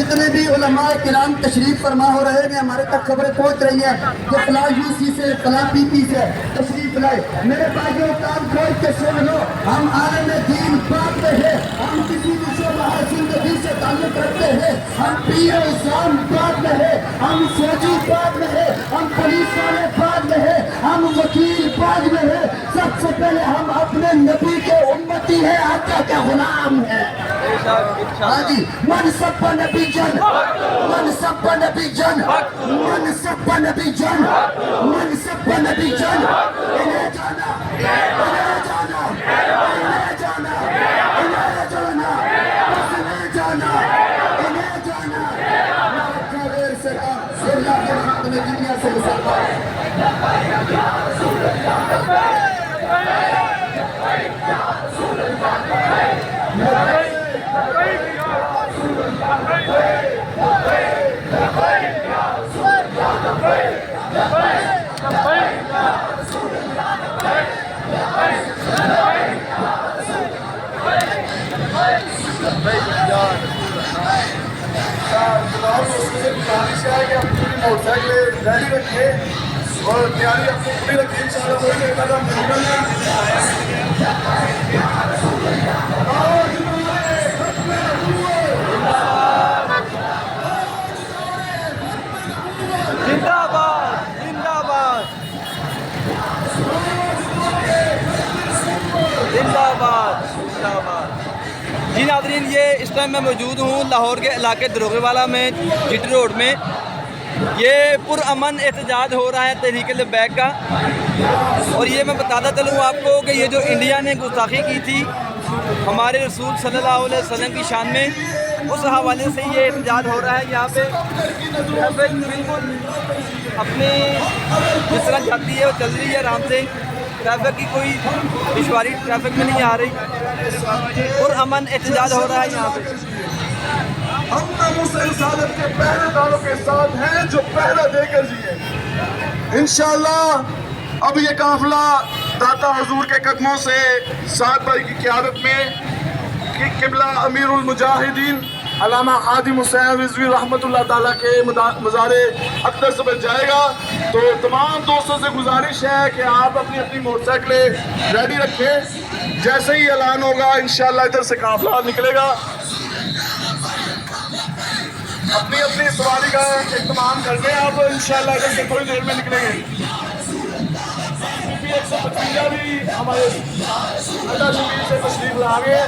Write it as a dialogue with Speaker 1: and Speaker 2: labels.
Speaker 1: जितने भी उलमा किराम तशरीफ फरमा हो रहे हैं, हमारे तक खबरें पहुंच रही हैं कि फलां यूसी से फलां पीपी से तशरीफ लाए। मेरे भाइयों, कान खोल के सुन लो, हम आलम दीन बात में है, हम किसी भी शोबा जिंदगी से ताल्लुक रखते हैं, हम पीर इस्लाम बात में है, हम फौजी बात में है, हम पुलिस वाले बात में है, हम वकील बात में है। सबसे पहले हम अपने नबी के उम्मती है, आका के गुलाम है। हाँ जी, मन सब्बा नबी जन, मन सब्बा नबी जन, मन सब्बा नबी जन, मन सब्बा नबी जन। इन्हें जाना, इन्हें जाना, इन्हें जाना, इन्हें जाना, इन्हें जाना, इन्हें जाना। गैर सलाम अल्लाह के रहमत में दुनिया से मुसलमान। मोटरसाइकिल रेडी रखिए और तैयारी अपनी पूरी रखिए। इंशाल्लाह कोई कदम
Speaker 2: जिंदाबाद जिंदाबाद जिंदाबाद जिंदाबाद। जी नाज़रीन, ये इस टाइम मैं मौजूद हूँ लाहौर के इलाके दरोगेवाला में, जीटी रोड में। ये पुरअमन एहतजाज हो रहा है तहरीक लब्बैक का। और ये मैं बताता चलूँ आपको कि ये जो इंडिया ने गुस्ताखी की थी हमारे रसूल सल्लल्लाहु अलैहि वसल्लम की शान में, उस हवाले से ये एहतजाज हो रहा है। यहाँ पे ट्रैफिक बिल्कुल अपनी जिस तरह जाती है वो चल रही है आराम से, ट्रैफिक की कोई दुश्वारी ट्रैफिक में नहीं आ रही। पुरअमन एहतजाज हो रहा है यहाँ पे।
Speaker 3: हम नामूस इंसानियत के पहरेदारों के साथ हैं जो पहरा देकर जिए। इंशाअल्लाह अब ये काफिला दाता हुजूर के कदमों से सात भाई की क़यादत में कि किबला अमीरुल मुजाहिदीन अल्लामा आदिम हुसैन रिजवी रहमतुल्लाह ताला के मज़ारे अख्तर से बच जाएगा। तो तमाम दोस्तों से गुजारिश है कि आप अपनी अपनी मोटरसाइकिलें रेडी रखें। जैसे ही ऐलान होगा इंशाअल्लाह इधर से काफिला निकलेगा। अपनी अपनी सवारी का इत्मीनान कर लें आप, इंशाअल्लाह इधर से थोड़ी देर में निकलेंगे। भी हमारे अड्डा शबीर से तशरीफ ला गए।